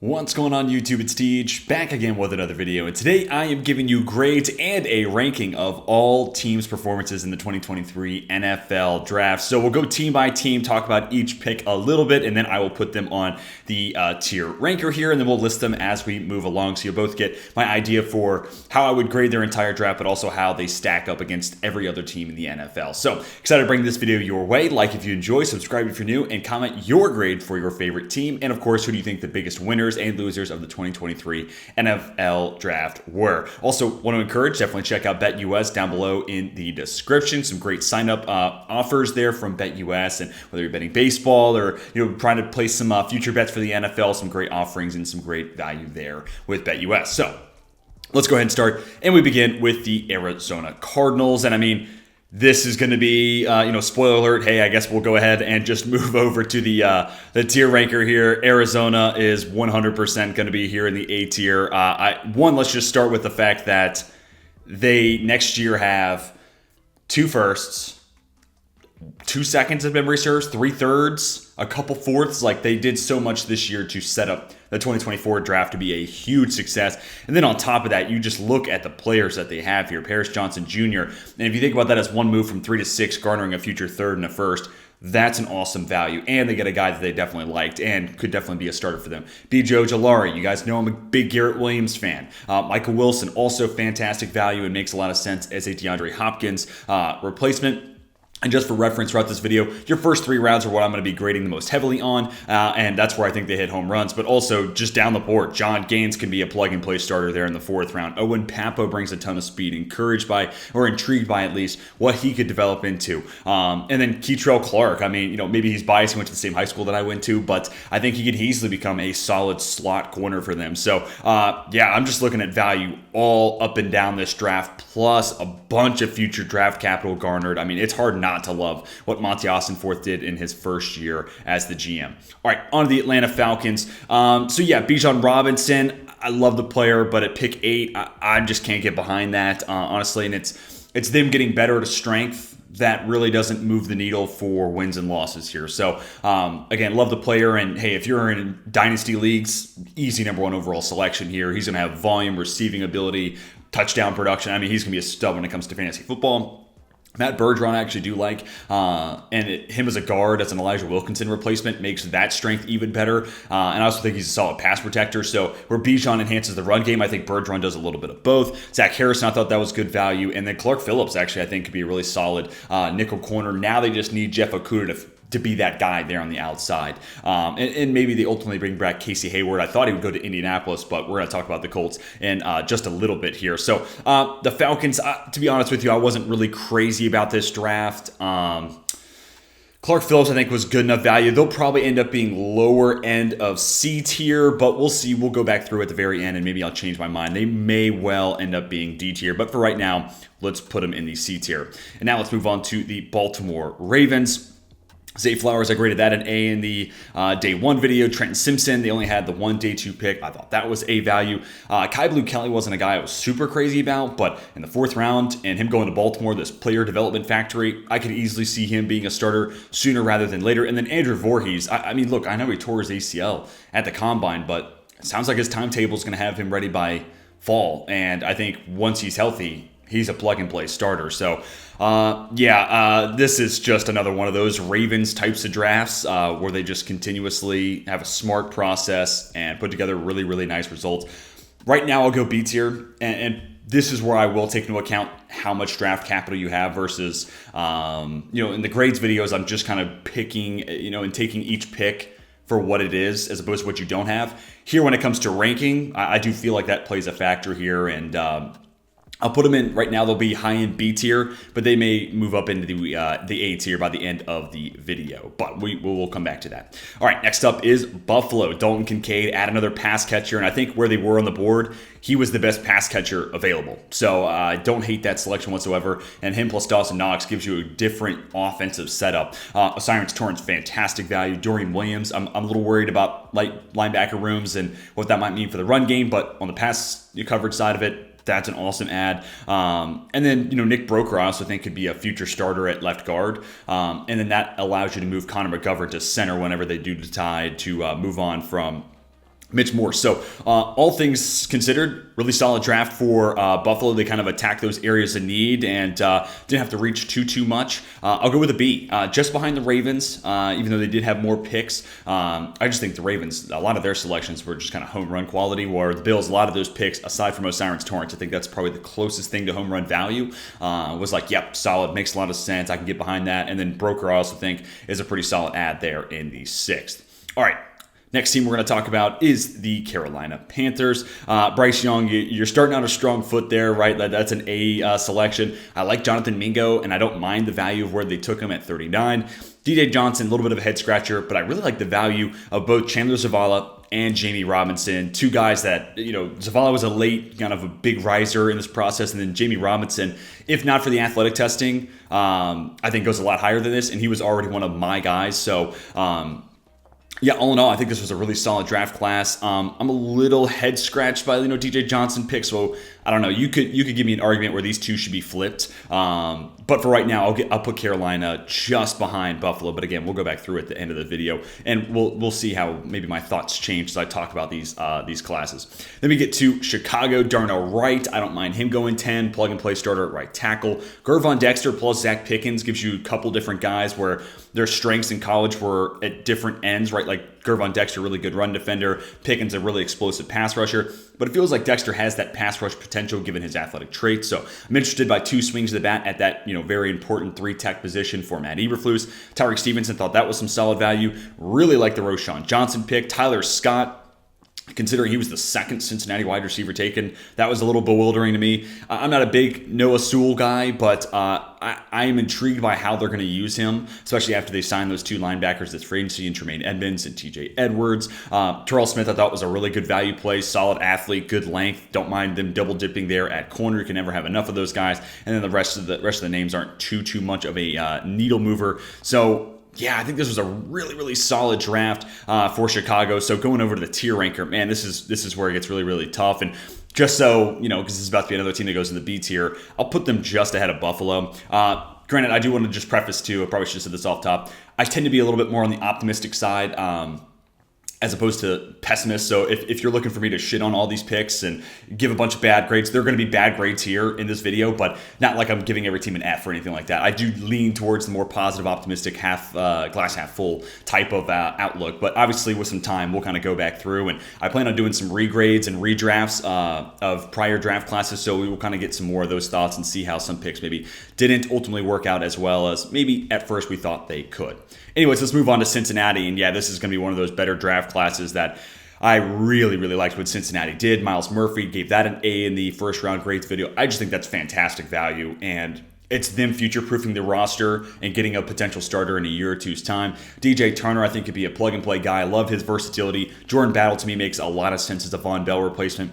What's going on YouTube? It's Deej, back again with another video, and today I am giving you grades and a ranking of all teams' performances in the 2023 NFL Draft. So we'll go team by team, talk about each pick a little bit, and then I will put them on the tier ranker here, and then we'll list them as we move along, so you'll both get my idea for how I would grade their entire draft, but also how they stack up against every other team in the NFL. So excited to bring this video your way. Like if you enjoy, subscribe if you're new, and comment your grade for your favorite team, and of course, who do you think the biggest winners and losers of the 2023 NFL Draft were. Also, want to encourage, definitely check out BetUS down below in the description. Some great sign-up offers there from BetUS, and whether you're betting baseball or trying to place some future bets for the NFL, some great offerings and some great value there with BetUS. So let's go ahead and start, and we begin with the Arizona Cardinals. And I mean, this is going to be, spoiler alert. Hey, I guess we'll go ahead and just move over to the tier ranker here. Arizona is 100% going to be here in the A tier. Let's just start with the fact that they next year have 2 firsts, 2 seconds, if memory serves, 3 thirds, a couple fourths. Like, they did so much this year to set up the 2024 draft to be a huge success. And then on top of that, you just look at the players that they have here. Paris Johnson Jr. And if you think about that as one move from 3 to 6, garnering a future third and a first, that's an awesome value. And they get a guy that they definitely liked and could definitely be a starter for them. B.J. Ojulari, you guys know I'm a big Garrett Williams fan. Michael Wilson, also fantastic value and makes a lot of sense as a DeAndre Hopkins replacement. And just for reference throughout this video, your first 3 rounds are what I'm going to be grading the most heavily on, and that's where I think they hit home runs. But also, just down the board, John Gaines can be a plug-and-play starter there in the 4th round. Owen Pappoe brings a ton of speed, intrigued by at least, what he could develop into. And then Keitrell Clark, I mean, maybe he's biased, he went to the same high school that I went to, but I think he could easily become a solid slot corner for them. So, I'm just looking at value all up and down this draft, plus a bunch of future draft capital garnered. I mean, it's hard not to love what Monty Austin-Forth did in his first year as the GM. All right, on to the Atlanta Falcons. Bijan Robinson, I love the player, but at pick 8, I just can't get behind that, honestly. And it's them getting better at a strength that really doesn't move the needle for wins and losses here. So, again, love the player. And, hey, if you're in dynasty leagues, easy number 1 overall selection here. He's going to have volume, receiving ability, touchdown production. I mean, he's going to be a stud when it comes to fantasy football. Matt Bergeron I actually do like, him as a guard, as an Elijah Wilkinson replacement, makes that strength even better. And I also think he's a solid pass protector. So where Bijan enhances the run game, I think Bergeron does a little bit of both. Zach Harrison, I thought that was good value. And then Clark Phillips, actually, I think could be a really solid nickel corner. Now they just need Jeff Okudah to be that guy there on the outside. And maybe they ultimately bring back Casey Hayward. I thought he would go to Indianapolis, but we're going to talk about the Colts in just a little bit here. So the Falcons, to be honest with you, I wasn't really crazy about this draft. Clark Phillips, I think, was good enough value. They'll probably end up being lower end of C tier, but we'll see. We'll go back through at the very end, and maybe I'll change my mind. They may well end up being D tier, but for right now, let's put them in the C tier. And now let's move on to the Baltimore Ravens. Zay Flowers, I graded that an A in the day 1 video. Trenton Simpson, they only had the 1 day 2 pick. I thought that was A value. Kai Blue Kelly wasn't a guy I was super crazy about, but in the 4th round and him going to Baltimore, this player development factory, I could easily see him being a starter sooner rather than later. And then Andrew Voorhees, I mean, look, I know he tore his ACL at the Combine, but it sounds like his timetable is going to have him ready by fall. And I think once he's healthy, he's a plug-and-play starter. So, this is just another one of those Ravens types of drafts where they just continuously have a smart process and put together really, really nice results. Right now, I'll go B tier, and this is where I will take into account how much draft capital you have versus, in the grades videos, I'm just kind of picking, and taking each pick for what it is as opposed to what you don't have. Here, when it comes to ranking, I do feel like that plays a factor here, and I'll put them in right now. They'll be high in B tier, but they may move up into the A tier by the end of the video. But we will come back to that. All right, next up is Buffalo. Dalton Kincaid, add another pass catcher, and I think where they were on the board, he was the best pass catcher available. So I don't hate that selection whatsoever. And him plus Dawson Knox gives you a different offensive setup. Cyrus Torrence, fantastic value. Dorian Williams, I'm a little worried about light linebacker rooms and what that might mean for the run game, but on the pass coverage side of it, That's an awesome ad. And then, Nick Broker, I also think could be a future starter at left guard. And then that allows you to move Connor McGovern to center whenever they do decide to move on from Mitch Morse. So all things considered, really solid draft for Buffalo. They kind of attacked those areas of need and didn't have to reach too much. I'll go with a B, just behind the Ravens, even though they did have more picks. I just think the Ravens, a lot of their selections were just kind of home run quality, where the Bills, a lot of those picks, aside from O'Cyrus Torrence, I think that's probably the closest thing to home run value, was like, yep, solid, makes a lot of sense. I can get behind that. And then Broker, I also think, is a pretty solid ad there in the 6th. All right. Next team we're going to talk about is the Carolina Panthers. Bryce Young, you're starting out a strong foot there, right? That's an A selection. I like Jonathan Mingo, and I don't mind the value of where they took him at 39. DJ Johnson, a little bit of a head scratcher, but I really like the value of both Chandler Zavala and Jamie Robinson, two guys that, Zavala was a late kind of a big riser in this process, and then Jamie Robinson, if not for the athletic testing, I think goes a lot higher than this, and he was already one of my guys. So, yeah, all in all, I think this was a really solid draft class. I'm a little head scratched by DJ Johnson pick, so I don't know. You could give me an argument where these two should be flipped, but for right now, I'll put Carolina just behind Buffalo. But again, we'll go back through at the end of the video, and we'll see how maybe my thoughts change as I talk about these classes. Then we get to Chicago. Darnell Wright, I don't mind him going 10, plug and play starter at right tackle. Gervon Dexter plus Zach Pickens gives you a couple different guys where their strengths in college were at different ends, right? Like Gervon Dexter, really good run defender. Pickens, a really explosive pass rusher. But it feels like Dexter has that pass rush potential given his athletic traits. So I'm interested by two swings of the bat at that, very important 3-tech position for Matt Eberflus. Tyreek Stevenson, thought that was some solid value. Really like the Roschon Johnson pick. Tyler Scott, considering he was the second Cincinnati wide receiver taken, that was a little bewildering to me. I'm not a big Noah Sewell guy, but I am intrigued by how they're going to use him, especially after they signed those two linebackers that's free agency, and Tremaine Edmonds and TJ Edwards. Terrell Smith, I thought, was a really good value play, solid athlete, good length. Don't mind them double dipping there at corner. You can never have enough of those guys. And then the rest of the names aren't too much of a needle mover. So yeah, I think this was a really, really solid draft for Chicago. So going over to the tier ranker, man, this is where it gets really, really tough. And just so, because this is about to be another team that goes in the B tier, I'll put them just ahead of Buffalo. Granted, I do want to just preface too, I probably should have said this off top, I tend to be a little bit more on the optimistic side, as opposed to pessimist. So if you're looking for me to shit on all these picks and give a bunch of bad grades, they're going to be bad grades here in this video, but not like I'm giving every team an F or anything like that. I do lean towards the more positive, optimistic, glass half full type of outlook. But obviously with some time, we'll kind of go back through, and I plan on doing some regrades and redrafts of prior draft classes. So we will kind of get some more of those thoughts and see how some picks maybe didn't ultimately work out as well as maybe at first we thought they could. Anyways, let's move on to Cincinnati. And yeah, this is going to be one of those better draft classes that I really, really liked what Cincinnati did. Miles Murphy, gave that an A in the first round grades video. I just think that's fantastic value, and it's them future-proofing the roster and getting a potential starter in a year or two's time. DJ Turner, I think, could be a plug-and-play guy. I love his versatility. Jordan Battle, to me, makes a lot of sense as a Von Bell replacement.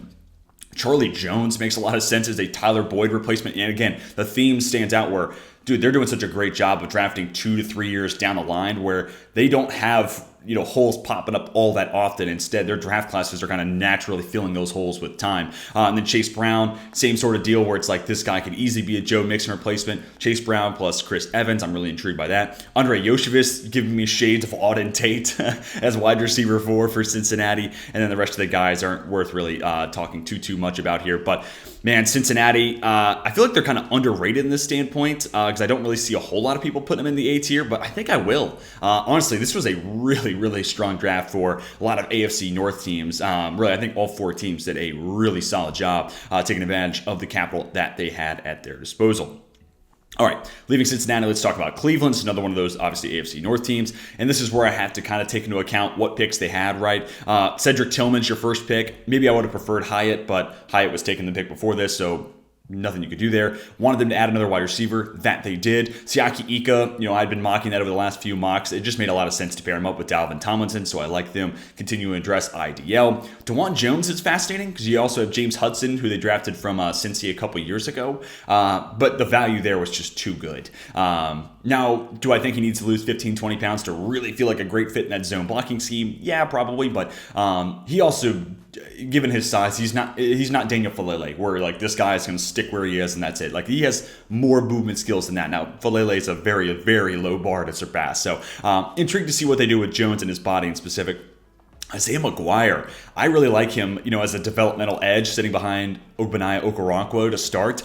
Charlie Jones makes a lot of sense as a Tyler Boyd replacement. And again, the theme stands out where, dude, they're doing such a great job of drafting 2 to 3 years down the line where they don't have holes popping up all that often. Instead, their draft classes are kind of naturally filling those holes with time. And then Chase Brown, same sort of deal where it's like this guy could easily be a Joe Mixon replacement. Chase Brown plus Chris Evans, I'm really intrigued by that. Andre Yoshevich giving me shades of Auden Tate as wide receiver 4 for Cincinnati. And then the rest of the guys aren't worth really talking too much about here. But man, Cincinnati, I feel like they're kind of underrated in this standpoint because I don't really see a whole lot of people putting them in the A tier, but I think I will. Honestly, this was a really, really strong draft for a lot of AFC North teams. Really, I think all 4 teams did a really solid job taking advantage of the capital that they had at their disposal. All right, leaving Cincinnati, let's talk about Cleveland. It's another one of those, obviously, AFC North teams. And this is where I have to kind of take into account what picks they had, right? Cedric Tillman's your first pick. Maybe I would have preferred Hyatt, but Hyatt was taking the pick before this, so nothing you could do there. Wanted them to add another wide receiver. That they did. Siaki Ika, I'd been mocking that over the last few mocks. It just made a lot of sense to pair him up with Dalvin Tomlinson, so I like them continuing to address IDL. DeJuan Jones is fascinating because you also have James Hudson, who they drafted from Cincy a couple years ago, but the value there was just too good. Now, do I think he needs to lose 15, 20 pounds to really feel like a great fit in that zone blocking scheme? Yeah, probably, but he also given his size, he's not Daniel Falele, where like this guy is going to stick where he is and that's it. Like he has more movement skills than that. Now Falele is a very, very low bar to surpass. So intrigued to see what they do with Jones and his body in specific. Isaiah McGuire, I really like him, as a developmental edge sitting behind Ogbonnaya Okoronkwo to start.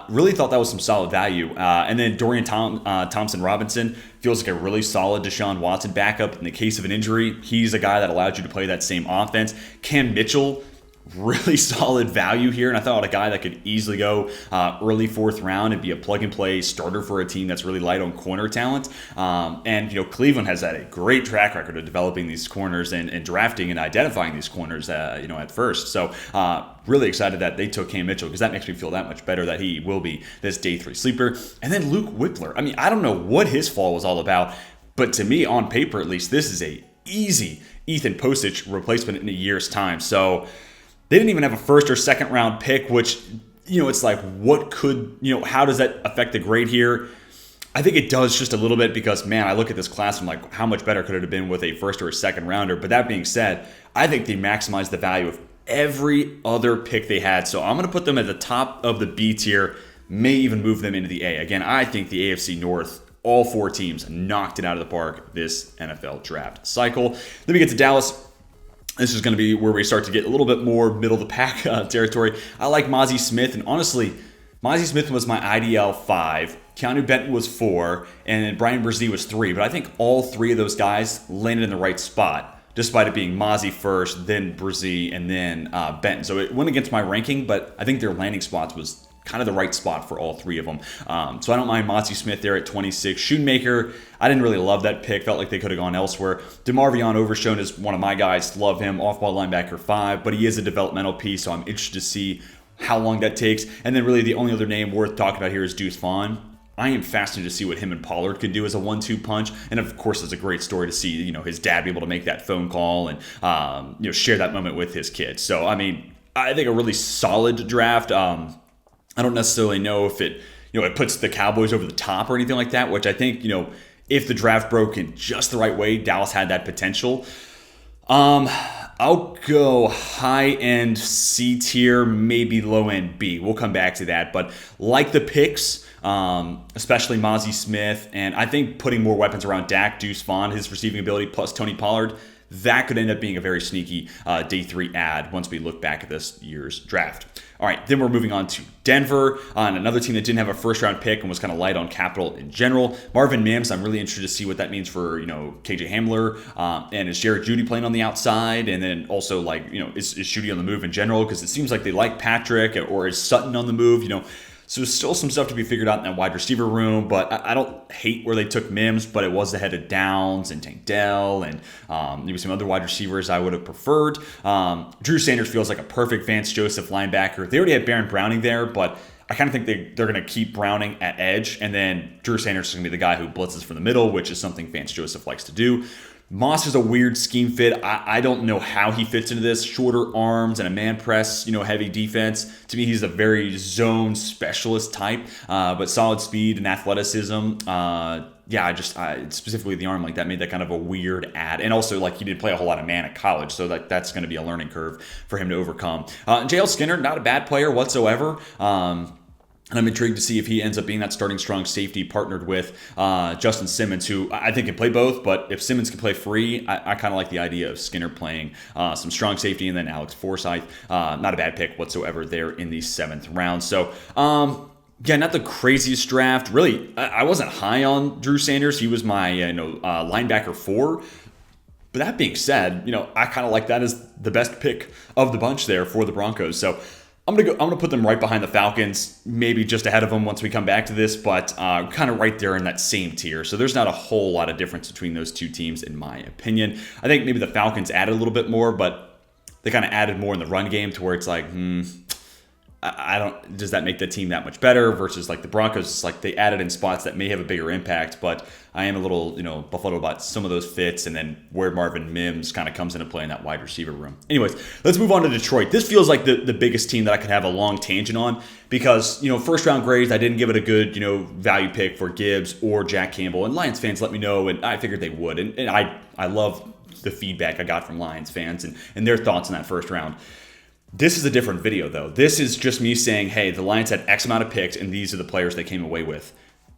Really thought that was some solid value. And then Dorian Thompson Robinson feels like a really solid Deshaun Watson backup. In the case of an injury, he's a guy that allowed you to play that same offense. Cam Mitchell, really solid value here, and I thought a guy that could easily go early fourth round and be a plug-and-play starter for a team that's really light on corner talent. And Cleveland has had a great track record of developing these corners and drafting and identifying these corners, at first. So really excited that they took Cam Mitchell, because that makes me feel that much better that he will be this day 3 sleeper. And then Luke Whippler. I mean, I don't know what his fall was all about, but to me, on paper at least, this is a easy Ethan Posich replacement in a year's time. So they didn't even have a first or second round pick, which, it's like, what could, how does that affect the grade here? I think it does just a little bit, because, man, I look at this class and I'm like, how much better could it have been with a first or a second rounder? But that being said, I think they maximized the value of every other pick they had. So I'm going to put them at the top of the B tier, may even move them into the A. Again, I think the AFC North, all 4 teams knocked it out of the park this NFL draft cycle. Then we get to Dallas. This is going to be where we start to get a little bit more middle of the pack territory. I like Mazi Smith, and honestly, Mazi Smith was my IDL 5, Keanu Benton was 4, and Brian Brzee was 3. But I think all 3 of those guys landed in the right spot, despite it being Mazi first, then Brzee, and then Benton. So it went against my ranking, but I think their landing spots was kind of the right spot for all 3 of them. So I don't mind Mazi Smith there at 26. Schoonmaker, I didn't really love that pick. Felt like they could have gone elsewhere. DeMarvion Overshown is one of my guys. Love him. Off-ball linebacker 5, but he is a developmental piece, so I'm interested to see how long that takes. And then really the only other name worth talking about here is Deuce Vaughn. I am fascinated to see what him and Pollard could do as a 1-2 punch. And of course, it's a great story to see, his dad be able to make that phone call and, share that moment with his kids. So, I mean, I think a really solid draft. I don't necessarily know if it, it puts the Cowboys over the top or anything like that, which I think, if the draft broke in just the right way, Dallas had that potential. I'll go high-end C tier, maybe low-end B. We'll come back to that, but like the picks, especially Mazi Smith, and I think putting more weapons around Dak, Deuce Vaughn, his receiving ability, plus Tony Pollard, that could end up being a very sneaky day 3 ad once we look back at this year's draft. All right, then we're moving on to Denver, and another team that didn't have a first-round pick and was kind of light on capital in general. Marvin Mims, I'm really interested to see what that means for, KJ Hamler, and is Jared Jeudy playing on the outside? And then also, is Jeudy on the move in general? Because it seems like they like Patrick, or is Sutton on the move, So there's still some stuff to be figured out in that wide receiver room, but I don't hate where they took Mims, but it was ahead of Downs and Tank Dell and maybe some other wide receivers I would have preferred. Drew Sanders feels like a perfect Vance Joseph linebacker. They already had Baron Browning there, but I kind of think they're going to keep Browning at edge, and then Drew Sanders is going to be the guy who blitzes from the middle, which is something Vance Joseph likes to do. Moss is a weird scheme fit. I don't know how he fits into this. Shorter arms and a man press, heavy defense. To me, he's a very zone specialist type, but solid speed and athleticism. Specifically the arm, like that made that kind of a weird ad. And also, he didn't play a whole lot of man at college, so that's going to be a learning curve for him to overcome. JL Skinner, not a bad player whatsoever. And I'm intrigued to see if he ends up being that starting strong safety partnered with Justin Simmons, who I think can play both. But if Simmons can play free, I kind of like the idea of Skinner playing some strong safety, and then Alex Forsyth. Not a bad pick whatsoever there in the 7th round. So, not the craziest draft. Really, I wasn't high on Drew Sanders. He was my linebacker 4. But that being said, I kind of like that as the best pick of the bunch there for the Broncos. So I'm gonna put them right behind the Falcons, maybe just ahead of them once we come back to this, but kind of right there in that same tier. So there's not a whole lot of difference between those two teams, in my opinion. I think maybe the Falcons added a little bit more, but they kind of added more in the run game to where it's like, does that make the team that much better? Versus the Broncos, they added in spots that may have a bigger impact, but I am a little, befuddled about some of those fits and then where Marvin Mims kind of comes into play in that wide receiver room. Anyways, let's move on to Detroit. This feels like the biggest team that I could have a long tangent on because, first round grades, I didn't give it a good, value pick for Gibbs or Jack Campbell, and Lions fans let me know, and I figured they would. And I love the feedback I got from Lions fans and their thoughts in that first round. This is a different video, though. This is just me saying, hey, the Lions had X amount of picks, and these are the players they came away with.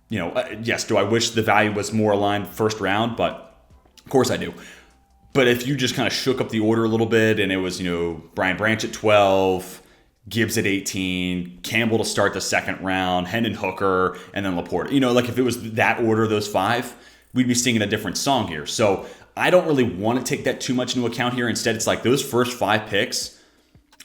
Yes, do I wish the value was more aligned first round? But of course I do. But if you just kind of shook up the order a little bit, and it was, Brian Branch at 12, Gibbs at 18, Campbell to start the second round, Hendon Hooker, and then Laporta. If it was that order, those five, we'd be singing a different song here. So I don't really want to take that too much into account here. Instead, it's like those first 5 picks,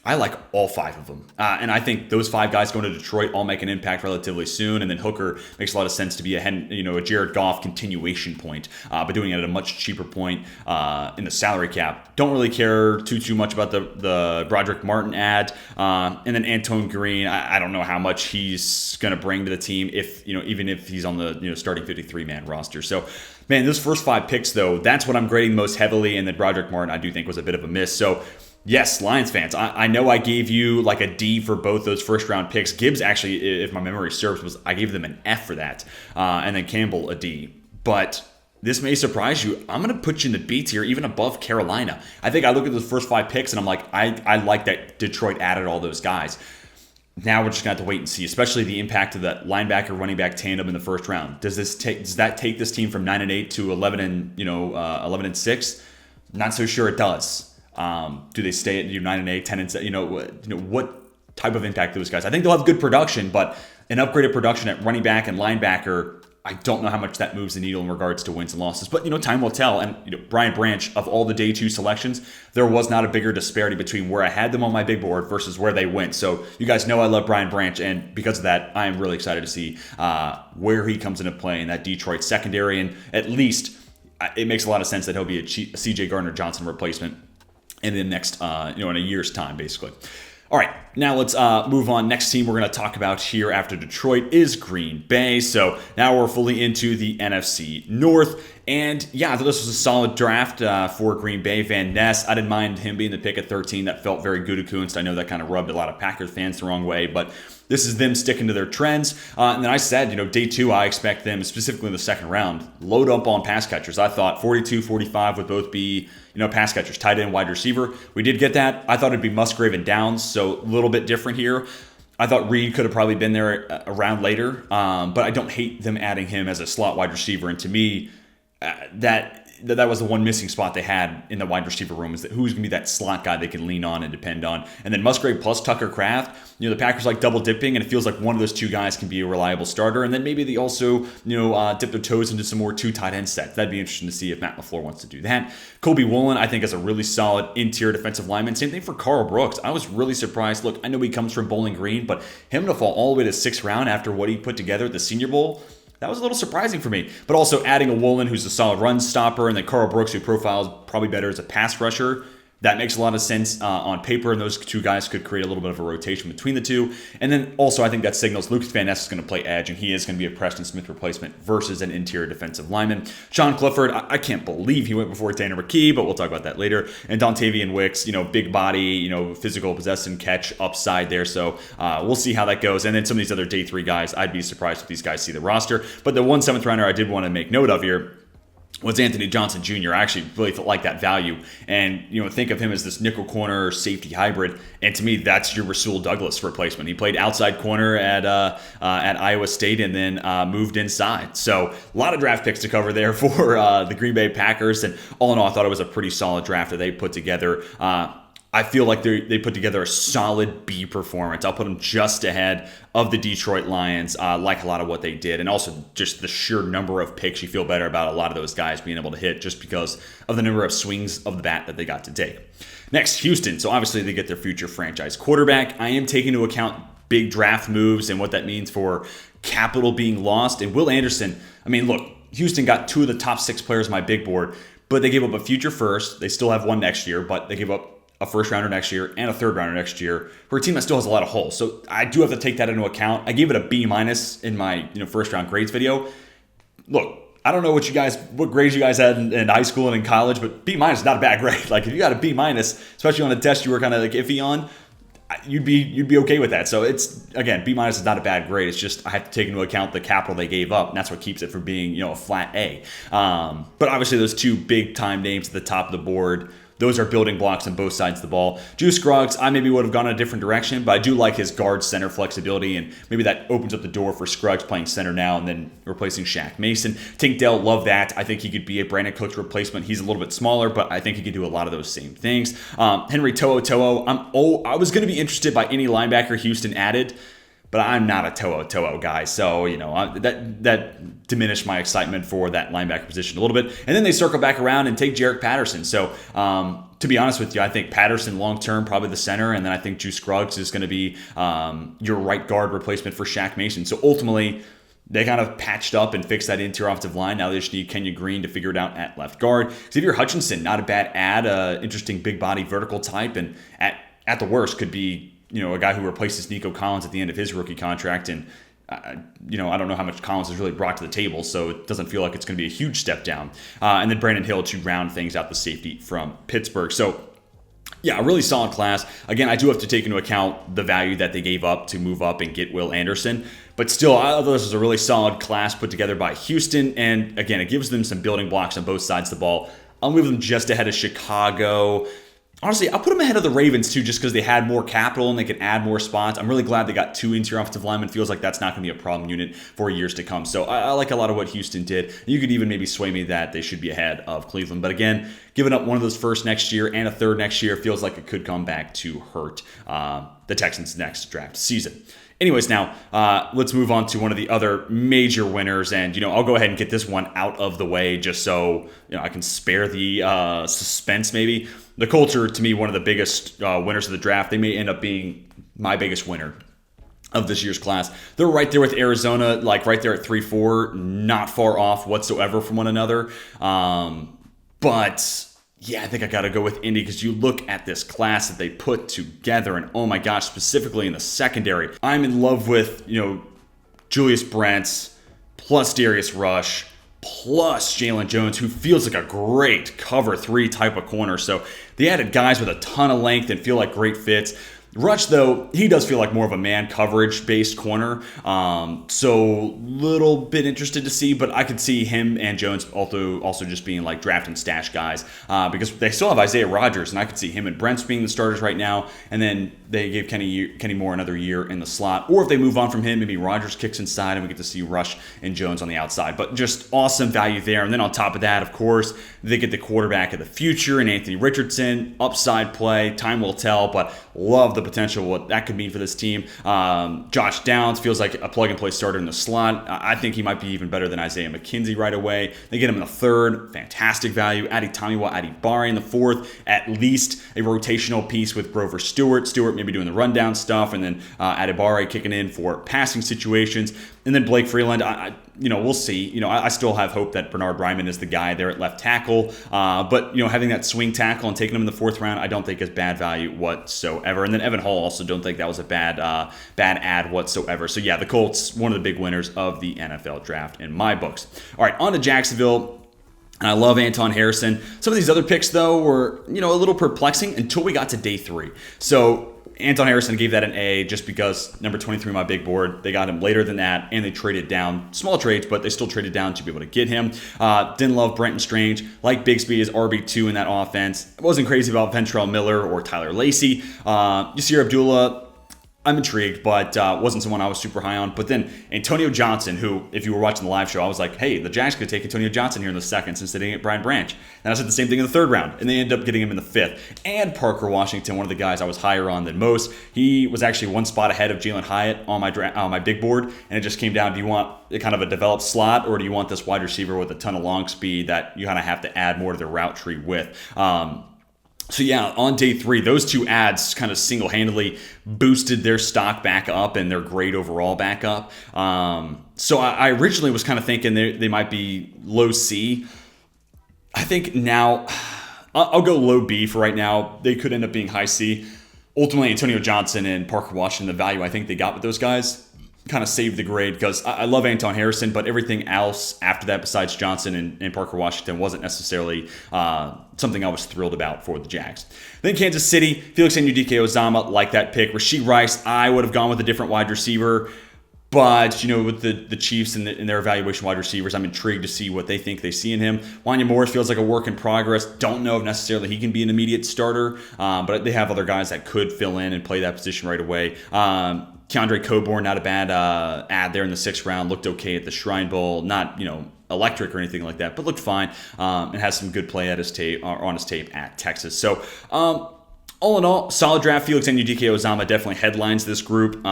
I like all 5 of them. And I think those 5 guys going to Detroit all make an impact relatively soon. And then Hooker makes a lot of sense to be a Jared Goff continuation point, but doing it at a much cheaper point in the salary cap. Don't really care too much about the Broderick Martin ad. And then Antoine Green, I don't know how much he's going to bring to the team even if he's on the starting 53-man roster. So, man, those first 5 picks, though, that's what I'm grading most heavily. And then Broderick Martin, I do think, was a bit of a miss. So, yes, Lions fans, I know I gave you like a D for both those first round picks. Gibbs, actually, if my memory serves, I gave them an F for that. And then Campbell a D. But this may surprise you. I'm going to put you in the B tier, even above Carolina. I think I look at those first 5 picks and I'm like, I like that Detroit added all those guys. Now we're just going to have to wait and see, especially the impact of that linebacker running back tandem in the first round. Does that take this team from 9-8 to 11-6? Not so sure it does. Do they stay at 9-8, 10-7? What type of impact those guys? I think they'll have good production, but an upgraded production at running back and linebacker, I don't know how much that moves the needle in regards to wins and losses. But time will tell. And Brian Branch, of all the day 2 selections, there was not a bigger disparity between where I had them on my big board versus where they went. So you guys know I love Brian Branch, and because of that, I am really excited to see where he comes into play in that Detroit secondary. And at least it makes a lot of sense that he'll be a CJ Gardner-Johnson replacement in the next, in a year's time, basically. All right, now let's move on. Next team we're going to talk about here after Detroit is Green Bay. So now we're fully into the NFC North. And yeah, I thought this was a solid draft for Green Bay. Van Ness, I didn't mind him being the pick at 13. That felt very Gutekunst. I know that kind of rubbed a lot of Packers fans the wrong way, but this is them sticking to their trends. And then I said, day 2, I expect them, specifically in the second round, load up on pass catchers. I thought 42, 45 would both be, pass catchers, tight end, wide receiver. We did get that. I thought it'd be Musgrave and Downs, so a little bit different here. I thought Reed could have probably been there a round later, but I don't hate them adding him as a slot wide receiver. And to me, that was the one missing spot they had in the wide receiver room, is that who's going to be that slot guy they can lean on and depend on. And then Musgrave plus Tucker Kraft, the Packers like double dipping, and it feels like one of those 2 guys can be a reliable starter. And then maybe they also, dip their toes into some more 2 tight end sets. That'd be interesting to see if Matt LaFleur wants to do that. Kobe Woolen, I think, is a really solid interior defensive lineman. Same thing for Carl Brooks. I was really surprised. Look, I know he comes from Bowling Green, but him to fall all the way to 6th round after what he put together at the Senior Bowl, that was a little surprising for me. But also adding a Woolen who's a solid run stopper, and then Carl Brooks, who profiles probably better as a pass rusher. That makes a lot of sense on paper, and those 2 guys could create a little bit of a rotation between the 2. And then also I think that signals Lucas Van Ness is going to play edge, and he is going to be a Preston Smith replacement versus an interior defensive lineman. Sean Clifford, I can't believe he went before Tanner McKee, but we'll talk about that later. And Dontavian Wicks, big body, physical possess and catch upside there. So we'll see how that goes. And then some of these other day 3 guys, I'd be surprised if these guys see the roster. But the 1 7th rounder I did want to make note of here was Anthony Johnson Jr. I actually really like that value. And, think of him as this nickel corner safety hybrid. And to me, that's your Rasul Douglas replacement. He played outside corner at Iowa State and then moved inside. So a lot of draft picks to cover there for the Green Bay Packers. And all in all, I thought it was a pretty solid draft that they put together. I feel like they put together a solid B performance. I'll put them just ahead of the Detroit Lions, like a lot of what they did. And also just the sheer number of picks, you feel better about a lot of those guys being able to hit just because of the number of swings of the bat that they got to take. Next, Houston. So obviously they get their future franchise quarterback. I am taking into account big draft moves and what that means for capital being lost. And Will Anderson, look, Houston got 2 of the top 6 players on my big board, but they gave up a future first. They still have 1 next year, but they gave up a first rounder next year and a third rounder next year for a team that still has a lot of holes. So I do have to take that into account. I gave it a B- in my first round grades video. Look, I don't know what grades you guys had in high school and in college, but B- is not a bad grade. Like if you got a B-, especially on a test you were kind of like iffy on, you'd be okay with that. So it's, again, B- is not a bad grade. It's just I have to take into account the capital they gave up, and that's what keeps it from being a flat A. But obviously those two big time names at the top of the board, those are building blocks on both sides of the ball. Juice Scruggs, I maybe would have gone in a different direction, but I do like his guard center flexibility, and maybe that opens up the door for Scruggs playing center now and then replacing Shaq Mason. Tank Dell, love that. I think he could be a Brandon Cooks replacement. He's a little bit smaller, but I think he could do a lot of those same things. Henry To'o. I was going to be interested by any linebacker Houston added, but I'm not a To'o guy, so that diminished my excitement for that linebacker position a little bit. And then they circle back around and take Jarek Patterson. So to be honest with you, I think Patterson long term probably the center, and then I think Juice Scruggs is going to be your right guard replacement for Shaq Mason. So ultimately, they kind of patched up and fixed that interior offensive line. Now they just need Kenya Green to figure it out at left guard. Xavier Hutchinson, not a bad add, interesting big body vertical type, and at the worst could be a guy who replaces Nico Collins at the end of his rookie contract. And I don't know how much Collins has really brought to the table, so it doesn't feel like it's going to be a huge step down. And then Brandon Hill to round things out, the safety from Pittsburgh. So yeah, a really solid class. Again, I do have to take into account the value that they gave up to move up and get Will Anderson. But still, I thought this was a really solid class put together by Houston. And again, it gives them some building blocks on both sides of the ball. I'll move them just ahead of Chicago. Honestly, I'll put them ahead of the Ravens too, just because they had more capital and they could add more spots. I'm really glad they got 2 interior offensive linemen. Feels like that's not going to be a problem unit for years to come. So I like a lot of what Houston did. You could even maybe sway me that they should be ahead of Cleveland. But again, giving up one of those first next year and a third next year feels like it could come back to hurt the Texans' next draft season. Anyways, now let's move on to one of the other major winners, and I'll go ahead and get this one out of the way just so I can spare the suspense. Maybe the Colts are, to me, one of the biggest winners of the draft. They may end up being my biggest winner of this year's class. They're right there with Arizona, like right there at 3-4, not far off whatsoever from one another. But yeah, I think I got to go with Indy because you look at this class that they put together, and oh my gosh, specifically in the secondary, I'm in love with, Julius Brents plus Darius Rush plus Jalen Jones, who feels like a great cover 3 type of corner. So they added guys with a ton of length and feel like great fits. Rush, though, he does feel like more of a man coverage-based corner, so little bit interested to see, but I could see him and Jones also just being like draft and stash guys, because they still have Isaiah Rodgers, and I could see him and Brents being the starters right now, and then they gave Kenny Moore another year in the slot, or if they move on from him, maybe Rodgers kicks inside, and we get to see Rush and Jones on the outside, but just awesome value there. And then on top of that, of course, they get the quarterback of the future and Anthony Richardson, upside play, time will tell, but love the potential what that could mean for this team. Josh Downs feels like a plug-and-play starter in the slot. I think he might be even better than Isaiah McKenzie right away. They get him in the third, fantastic value. Addie Tamiwa Adibari in the fourth, at least a rotational piece with Grover Stewart. Stewart maybe doing the rundown stuff, and then Adibari kicking in for passing situations. And then Blake Freeland, we'll see. I still have hope that Bernard Ryman is the guy there at left tackle. But having that swing tackle and taking him in the 4th round, I don't think is bad value whatsoever. And then Evan Hall, also don't think that was a bad add whatsoever. So yeah, the Colts, one of the big winners of the NFL draft in my books. All right, on to Jacksonville. And I love Anton Harrison. Some of these other picks, though, were, a little perplexing until we got to day 3. So Anton Harrison gave that an A just because number 23 on my big board. They got him later than that, and they traded down. Small trades, but they still traded down to be able to get him. Didn't love Brenton Strange. Like Bigsby as RB2 in that offense. I wasn't crazy about Ventrell Miller or Tyler Lacey. Yasir Abdullah, I'm intrigued, but wasn't someone I was super high on. But then Antonio Johnson, who, if you were watching the live show, I was like, hey, the Jags could take Antonio Johnson here in the 2nd since they didn't get Brian Branch. And I said the same thing in the 3rd round, and they ended up getting him in the 5th. And Parker Washington, one of the guys I was higher on than most. He was actually one spot ahead of Jalen Hyatt on my big board, and it just came down, do you want kind of a developed slot, or do you want this wide receiver with a ton of long speed that you kind of have to add more to the route tree with? So yeah, on day 3, those 2 ads kind of single-handedly boosted their stock back up and their grade overall back up. So I originally was kind of thinking they might be low C. I think now I'll go low B for right now. They could end up being high C. Ultimately, Antonio Johnson and Parker Washington, the value I think they got with those guys kind of saved the grade because I love Anton Harrison, but everything else after that besides Johnson and Parker Washington wasn't necessarily something I was thrilled about for the Jags. Then Kansas City, Felix Anudike-Uzomah, like that pick. Rashee Rice, I would have gone with a different wide receiver. But, with the Chiefs and their evaluation wide receivers, I'm intrigued to see what they think they see in him. Wanya Morris feels like a work in progress. Don't know if necessarily he can be an immediate starter, but they have other guys that could fill in and play that position right away. Keandre Coburn, not a bad ad there in the 6th round. Looked okay at the Shrine Bowl. Not, electric or anything like that, but looked fine and has some good play at his tape on his tape at Texas. So, all in all, solid draft. Felix Anudike-Uzomah definitely headlines this group.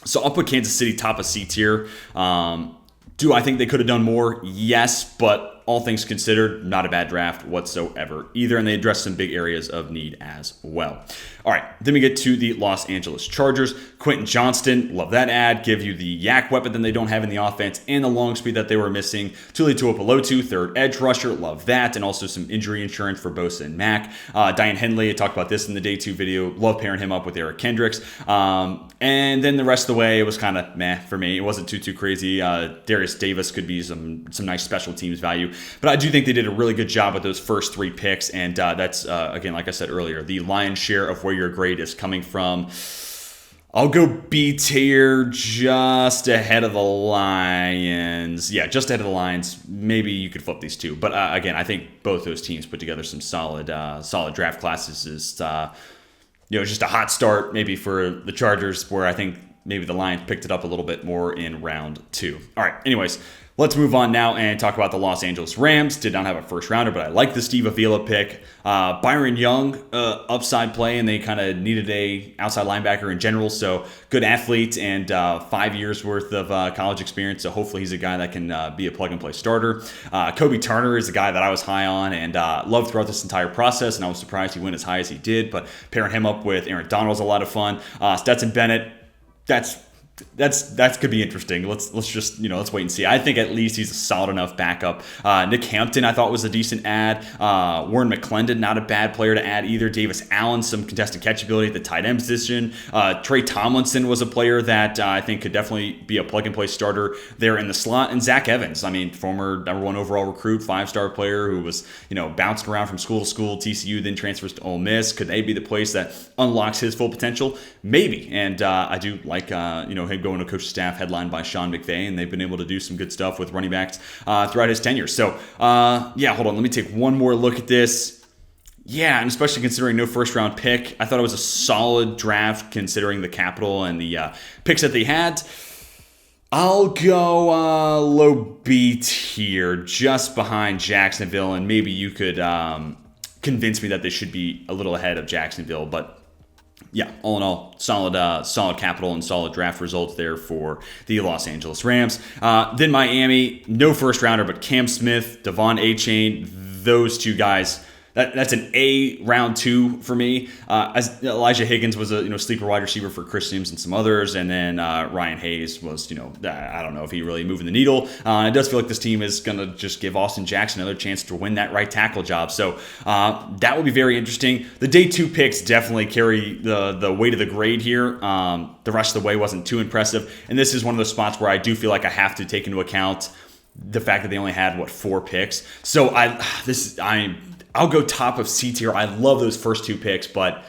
So I'll put Kansas City top of C tier. Do I think they could have done more? Yes, but all things considered, not a bad draft whatsoever either, and they address some big areas of need as well. All right, then we get to the Los Angeles Chargers. Quentin Johnston, love that ad. Give you the yak weapon that they don't have in the offense and the long speed that they were missing. Tuli Tuipulotu, third edge rusher, love that, and also some injury insurance for Bosa and Mack. Diane Henley, I talked about this in the day 2 video. Love pairing him up with Eric Kendricks. And then the rest of the way, it was kind of meh for me. It wasn't too crazy. Darius Davis could be some nice special teams value. But I do think they did a really good job with those first 3 picks. And that's, again, like I said earlier, the lion's share of where your grade is coming from. I'll go B tier, just ahead of the Lions. Yeah, just ahead of the Lions. Maybe you could flip these two. But again, I think both those teams put together some solid draft classes. Is just a hot start maybe for the Chargers, where I think maybe the Lions picked it up a little bit more in round 2. All right, anyways, let's move on now and talk about the Los Angeles Rams. Did not have a first rounder, but I like the Steve Avila pick. Byron Young, upside play, and they kind of needed a outside linebacker in general. So good athlete and 5 years worth of college experience. So hopefully he's a guy that can be a plug and play starter. Kobe Turner is a guy that I was high on and loved throughout this entire process, and I was surprised he went as high as he did. But pairing him up with Aaron Donald is a lot of fun. Stetson Bennett, that could be interesting. Let's just let's wait and see. I think at least he's a solid enough backup. Nick Hampton I thought was a decent ad. Warren McClendon, not a bad player to add either. Davis Allen, some contested catch ability at the tight end position. Trey Tomlinson was a player that I think could definitely be a plug and play starter there in the slot. And Zach Evans, former number 1 overall recruit, 5-star player who was bounced around from school to school. TCU then transfers to Ole Miss. Could they be the place that unlocks his full potential? Maybe. And I do like him going to coach's staff headlined by Sean McVay, and they've been able to do some good stuff with running backs throughout his tenure. So, hold on. Let me take one more look at this. Yeah, and especially considering no first-round pick, I thought it was a solid draft considering the capital and the picks that they had. I'll go low B tier, just behind Jacksonville, and maybe you could convince me that they should be a little ahead of Jacksonville, but yeah, all in all, solid capital and solid draft results there for the Los Angeles Rams. Then Miami, no first rounder, but Cam Smith, Devon Achane, those two guys. That's an A round 2 for me. As Elijah Higgins was a sleeper wide receiver for Chris Sims and some others, and then Ryan Hayes was I don't know if he really moving the needle. It does feel like this team is going to just give Austin Jackson another chance to win that right tackle job. So that will be very interesting. The day 2 picks definitely carry the weight of the grade here. The rest of the way wasn't too impressive, and this is one of those spots where I do feel like I have to take into account the fact that they only had 4 picks. So I'll go top of C tier. I love those first 2 picks, but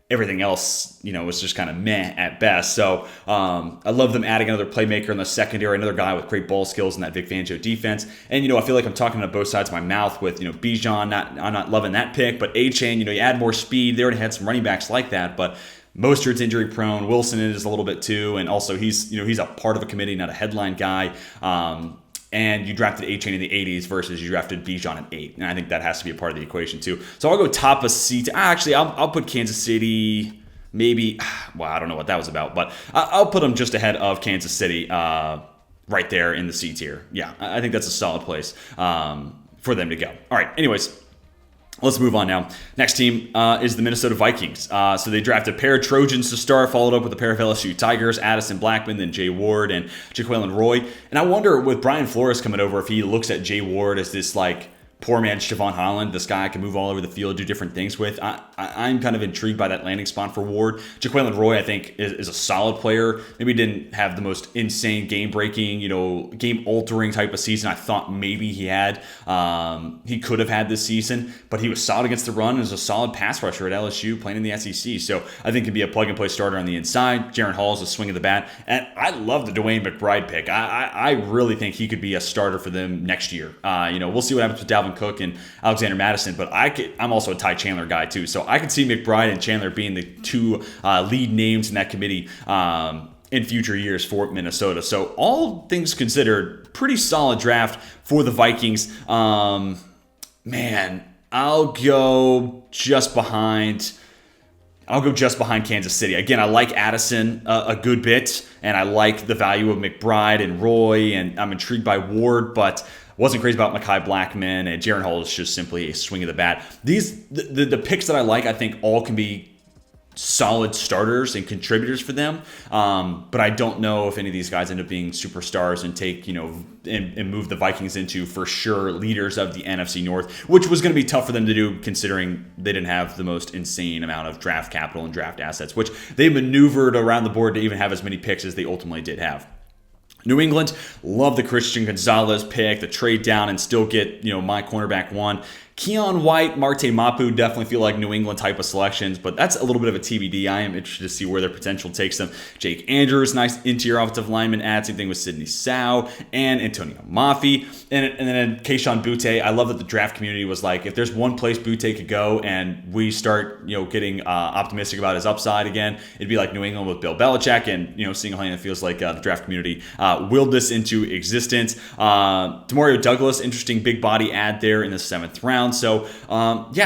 everything else, was just kind of meh at best. So I love them adding another playmaker in the secondary, another guy with great ball skills in that Vic Fangio defense. And, I feel like I'm talking to both sides of my mouth with, Bijan. I'm not loving that pick, but Achane, you add more speed. They already had some running backs like that, but Mostert's injury prone. Wilson is a little bit too, and also he's a part of a committee, not a headline guy. And you drafted Achane in the 80s versus you drafted Bijan at 8. And I think that has to be a part of the equation too. So I'll go top of C. Actually, I'll put Kansas City maybe. Well, I don't know what that was about, but I'll put them just ahead of Kansas City right there in the C tier. Yeah, I think that's a solid place for them to go. All right, anyways. Let's move on now. Next team is the Minnesota Vikings. So they drafted a pair of Trojans to start, followed up with a pair of LSU Tigers, Addison Blackman, then Jay Ward and Jaquelin Roy. And I wonder with Brian Flores coming over if he looks at Jay Ward as this poor man Siobhan Holland, this guy I can move all over the field, do different things with. I'm kind of intrigued by that landing spot for Ward. Jaquelin Roy, I think, is a solid player. Maybe didn't have the most insane game-breaking, game-altering type of season I thought maybe he had. He could have had this season, but he was solid against the run and was a solid pass rusher at LSU playing in the SEC. So I think he'd be a plug-and-play starter on the inside. Jaren Hall is a swing of the bat. And I love the Dwayne McBride pick. I really think he could be a starter for them next year. We'll see what happens with Dalvin Cook and Alexander Madison, but I'm also a Ty Chandler guy too. So I could see McBride and Chandler being the two lead names in that committee in future years for Minnesota. So all things considered, pretty solid draft for the Vikings. I'll go just behind Kansas City. Again, I like Addison a good bit, and I like the value of McBride and Roy, and I'm intrigued by Ward, but wasn't crazy about Mekhi Blackman, and Jaren Hall is just simply a swing of the bat. The picks that I like, I think all can be solid starters and contributors for them, but I don't know if any of these guys end up being superstars and take and move the Vikings into for sure leaders of the NFC North, which was going to be tough for them to do considering they didn't have the most insane amount of draft capital and draft assets, which they maneuvered around the board to even have as many picks as they ultimately did have. New England, love the Christian Gonzalez pick, the trade down and still get, my cornerback one. Keon White, Marte Mapu definitely feel like New England type of selections, but that's a little bit of a TBD. I am interested to see where their potential takes them. Jake Andrews, nice interior offensive lineman add. Same thing with Sidney Sow and Antonio Mafi. And then Kayshon Boutte. I love that the draft community was like, if there's one place Boutte could go and we start, getting optimistic about his upside again, it'd be like New England with Bill Belichick. And, single-handedly it feels like the draft community willed this into existence. Demario Douglas, interesting big body add there in the 7th round. So,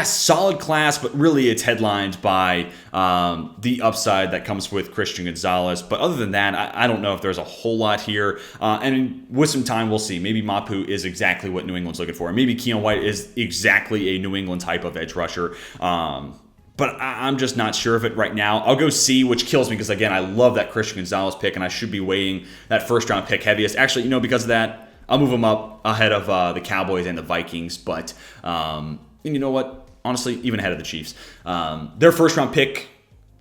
solid class, but really it's headlined by the upside that comes with Christian Gonzalez. But other than that, I don't know if there's a whole lot here. And with some time, we'll see. Maybe Mapu is exactly what New England's looking for. Maybe Keon White is exactly a New England type of edge rusher. But I'm just not sure of it right now. I'll go C, which kills me because, again, I love that Christian Gonzalez pick, and I should be weighing that first-round pick heaviest. Actually, because of that, I'll move them up ahead of the Cowboys and the Vikings. But you know what? Honestly, even ahead of the Chiefs. Their first-round pick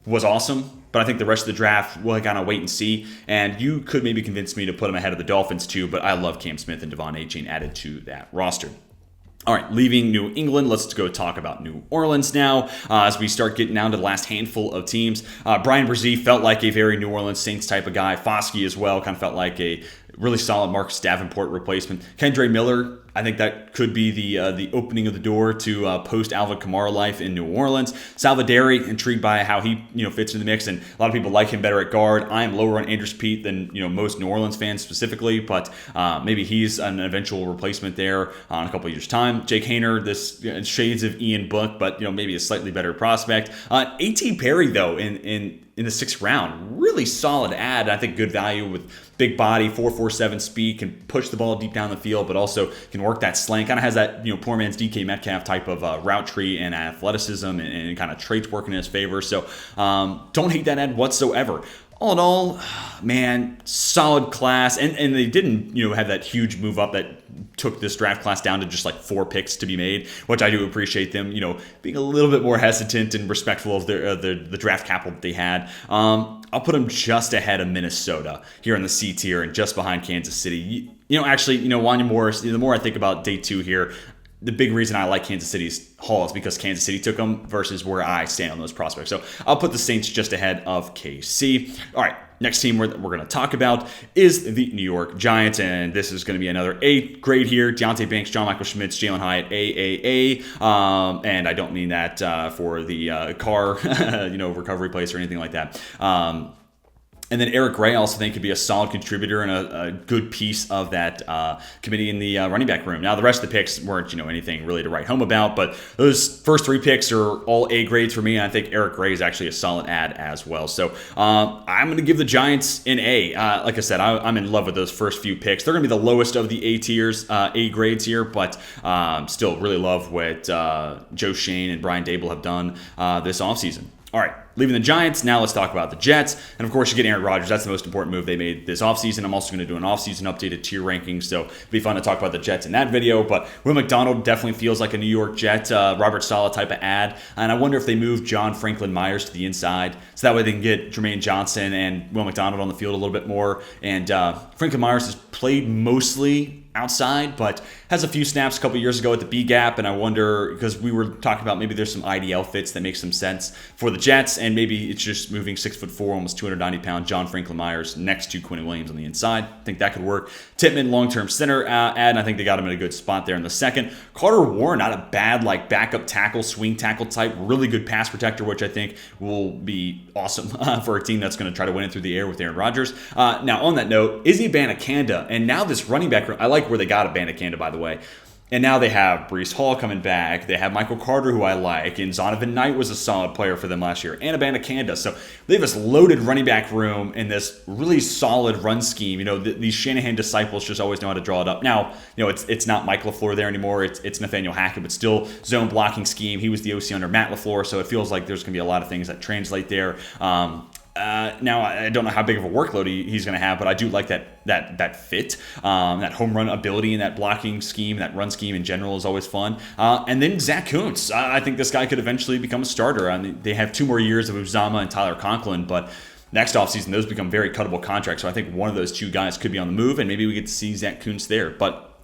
was awesome, but I think the rest of the draft, we'll kind of wait and see. And you could maybe convince me to put them ahead of the Dolphins too, but I love Cam Smith and Devon Achane added to that roster. All right, leaving New England, let's go talk about New Orleans now as we start getting down to the last handful of teams. Brian Brzee felt like a very New Orleans Saints type of guy. Foskey as well kind of felt like a really solid Marcus Davenport replacement. Kendre Miller, I think that could be the opening of the door to post Alvin Kamara life in New Orleans. Salvaderi, intrigued by how he fits in the mix, and a lot of people like him better at guard. I am lower on Andrus Peat than most New Orleans fans specifically, but maybe he's an eventual replacement there in a couple of years' time. Jake Haener, this shades of Ian Book, but maybe a slightly better prospect. A.T. Perry though in the 6th round, really solid ad. I think good value with big body, 4.47 speed, can push the ball deep down the field, but also can work that slant. Kind of has that poor man's DK Metcalf type of route tree and athleticism and kind of traits working in his favor. So don't hate that ad whatsoever. All in all, man, solid class, and they didn't have that huge move up that took this draft class down to just like 4 picks to be made, which I do appreciate them being a little bit more hesitatant and respectful of the draft capital that they had. I'll put them just ahead of Minnesota here in the C tier and just behind Kansas City. Wanya Morris, the more I think about day 2 here, the big reason I like Kansas City's haul is because Kansas City took them versus where I stand on those prospects. So I'll put the Saints just ahead of KC. All right, next team we're going to talk about is the New York Giants, and this is going to be another A grade here. Deonte Banks, John Michael Schmitz, Jalen Hyatt, AAA. And I don't mean that for the car, recovery place or anything like that. And then Eric Gray, I also think, could be a solid contributor and a good piece of that committee in the running back room. Now, the rest of the picks weren't, anything really to write home about, but those first 3 picks are all A grades for me, and I think Eric Gray is actually a solid add as well. So I'm going to give the Giants an A. Like I said, I'm in love with those first few picks. They're going to be the lowest of the A tiers, A grades here, but still really love what Joe Shane and Brian Dable have done this offseason. All right, leaving the Giants, now let's talk about the Jets. And of course, you get Aaron Rodgers. That's the most important move they made this offseason. I'm also going to do an offseason updated tier ranking, so it'll be fun to talk about the Jets in that video. But Will McDonald definitely feels like a New York Jet, Robert Saleh type of ad. And I wonder if they move John Franklin Myers to the inside, so that way they can get Jermaine Johnson and Will McDonald on the field a little bit more. And Franklin Myers has played mostly outside, but has a few snaps a couple years ago at the B gap, and I wonder, because we were talking about maybe there's some IDL fits that make some sense for the Jets, and maybe it's just moving 6'4", almost 290-pound John Franklin Myers next to Quinn Williams on the inside. I think that could work. Tippmann, long-term center ad, and I think they got him in a good spot there in the second. Carter Warren, not a bad like backup tackle, swing tackle type, really good pass protector, which I think will be awesome for a team that's going to try to win it through the air with Aaron Rodgers. Now, on that note, Izzy Abanikanda, and now this running back, I like where they got Abanikanda, by the way. And now they have Breece Hall coming back. They have Michael Carter, who I like. And Zonovan Knight was a solid player for them last year. And Abanikanda. So they have this loaded running back room in this really solid run scheme. You know, these Shanahan disciples just always know how to draw it up. Now, you know, it's not Mike LaFleur there anymore. It's Nathaniel Hackett, but still zone blocking scheme. He was the OC under Matt LaFleur, so it feels like there's going to be a lot of things that translate there. Now, I don't know how big of a workload he's going to have, but I do like that fit, that home run ability, and that blocking scheme, that run scheme in general is always fun. And then Zach Kuntz. I think this guy could eventually become a starter. I mean, they have 2 more years of Uzama and Tyler Conklin, but next offseason, those become very cuttable contracts. So I think one of those 2 guys could be on the move, and maybe we get to see Zach Kuntz there. But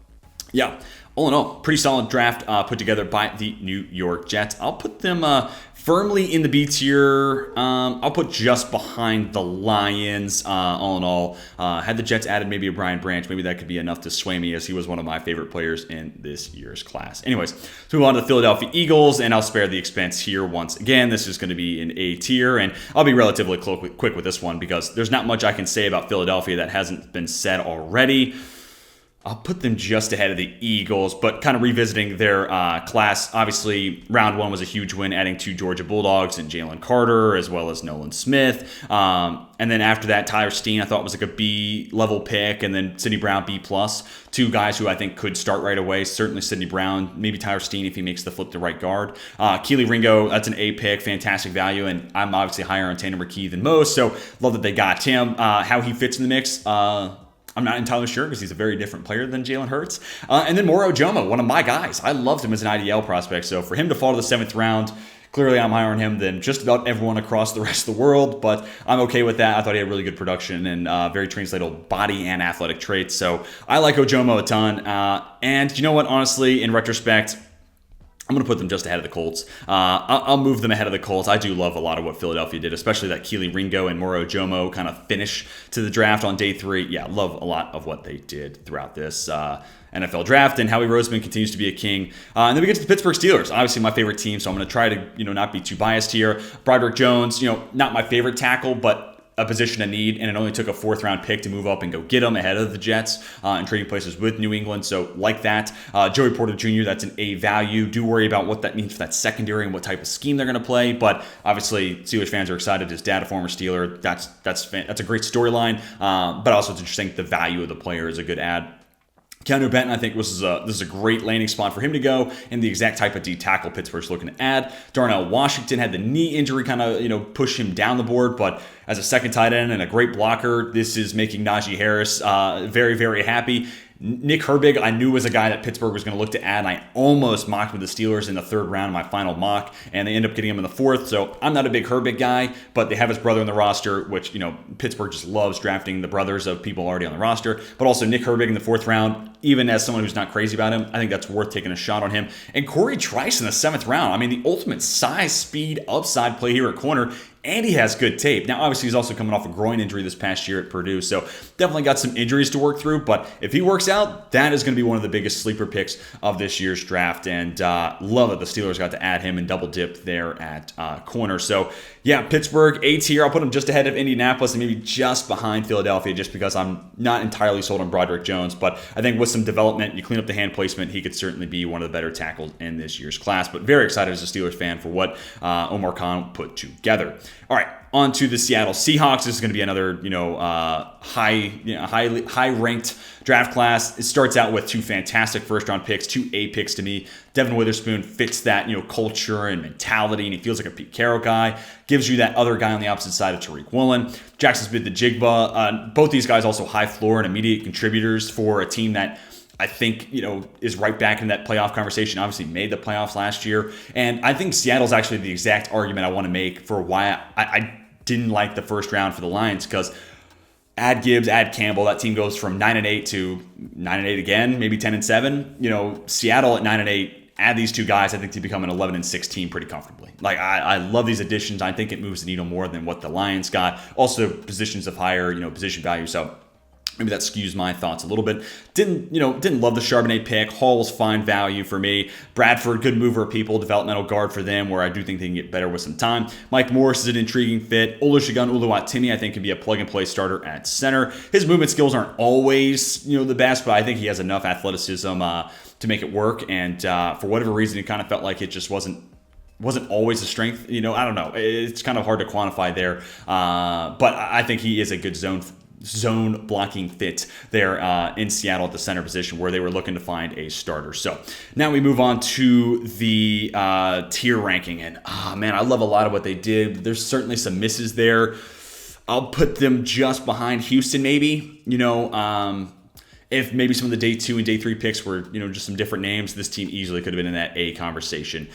yeah, all in all, pretty solid draft put together by the New York Jets. I'll put them firmly in the B tier. I'll put just behind the Lions. All in all, had the Jets added maybe a Brian Branch, maybe that could be enough to sway me, as he was one of my favorite players in this year's class. Anyways, let's move on to the Philadelphia Eagles, and I'll spare the expense here once again. This is going to be an A tier, and I'll be relatively quick with this one because there's not much I can say about Philadelphia that hasn't been said already. I'll put them just ahead of the Eagles, but kind of revisiting their class. Obviously, round 1 was a huge win, adding 2 Georgia Bulldogs and Jalen Carter, as well as Nolan Smith. And then after that, Tyler Steen, I thought was like a B-level pick, and then Sidney Brown, B+. 2 guys who I think could start right away. Certainly Sidney Brown, maybe Tyler Steen if he makes the flip to right guard. Kelee Ringo, that's an A pick, fantastic value, and I'm obviously higher on Tanner McKee than most, so love that they got him. How he fits in the mix, I'm not entirely sure because he's a very different player than Jalen Hurts. And then Moro Ojomo, one of my guys. I loved him as an IDL prospect. So for him to fall to the 7th round, clearly I'm higher on him than just about everyone across the rest of the world. But I'm okay with that. I thought he had really good production and very translatable body and athletic traits. So I like Ojomo a ton. And you know what? Honestly, in retrospect, I'm going to put them just ahead of the Colts. I'll move them ahead of the Colts. I do love a lot of what Philadelphia did, especially that Kelee Ringo and Moro Ojomo kind of finish to the draft on day 3. Yeah, love a lot of what they did throughout this NFL draft, and Howie Roseman continues to be a king. And then we get to the Pittsburgh Steelers, obviously my favorite team, so I'm going to try to not be too biased here. Broderick Jones, not my favorite tackle, but a position of need, and it only took a 4th-round pick to move up and go get him ahead of the Jets and trading places with New England, so like that. Joey Porter Jr., that's an A value. Do worry about what that means for that secondary and what type of scheme they're going to play, but obviously Steelers fans are excited. His dad, a former Steeler, that's a great storyline, but also it's interesting the value of the player is a good ad. Keanu Benton, I think this is a great landing spot for him to go, and the exact type of D tackle Pittsburgh's looking to add. Darnell Washington had the knee injury kind of push him down the board, but as a second tight end and a great blocker, this is making Najee Harris very, very happy. Nick Herbig, I knew was a guy that Pittsburgh was going to look to add, and I almost mocked with the Steelers in the 3rd round of my final mock, and they end up getting him in the 4th, so I'm not a big Herbig guy, but they have his brother in the roster, which, Pittsburgh just loves drafting the brothers of people already on the roster, but also Nick Herbig in the 4th round, even as someone who's not crazy about him, I think that's worth taking a shot on him. And Corey Trice in the 7th round, I mean, the ultimate size, speed, upside play here at corner, and he has good tape. Now, obviously, he's also coming off a groin injury this past year at Purdue, so definitely got some injuries to work through, but if he works out, that is going to be one of the biggest sleeper picks of this year's draft, and love that the Steelers got to add him and double dip there at corner. So, yeah, Pittsburgh, A tier. I'll put him just ahead of Indianapolis and maybe just behind Philadelphia just because I'm not entirely sold on Broderick Jones, but I think with some development, you clean up the hand placement, he could certainly be one of the better tackles in this year's class, but very excited as a Steelers fan for what Omar Khan put together. All right, on to the Seattle Seahawks. This is going to be another, high ranked draft class. It starts out with 2 fantastic first round picks, 2 A picks to me. Devin Witherspoon fits that, culture and mentality, and he feels like a Pete Carroll guy. Gives you that other guy on the opposite side of Tariq Woolen. Jackson Smith-Njigba. Both these guys also high floor and immediate contributors for a team that I think, is right back in that playoff conversation. Obviously made the playoffs last year. And I think Seattle's actually the exact argument I want to make for why I didn't like the first round for the Lions, because add Gibbs, add Campbell, that team goes from 9-8 to 9-8 again, maybe 10-7. Seattle at 9-8, add these 2 guys, I think, to become an 11-6 team pretty comfortably. Like, I love these additions. I think it moves the needle more than what the Lions got. Also, positions of higher, position value. So maybe that skews my thoughts a little bit. Didn't love the Charbonnet pick. Hall was fine value for me. Bradford, good mover of people, developmental guard for them, where I do think they can get better with some time. Mike Morris is an intriguing fit. Olusegun Oluwatimi, I think, can be a plug-and-play starter at center. His movement skills aren't always, the best, but I think he has enough athleticism to make it work. And for whatever reason, it kind of felt like it just wasn't always a strength. I don't know. It's kind of hard to quantify there. But I think he is a good zone blocking fit there in Seattle at the center position, where they were looking to find a starter. So now we move on to the tier ranking, and I love a lot of what they did. There's certainly some misses there. I'll put them just behind Houston, maybe. If maybe some of the day 2 and day 3 picks were, just some different names, this team easily could have been in that A conversation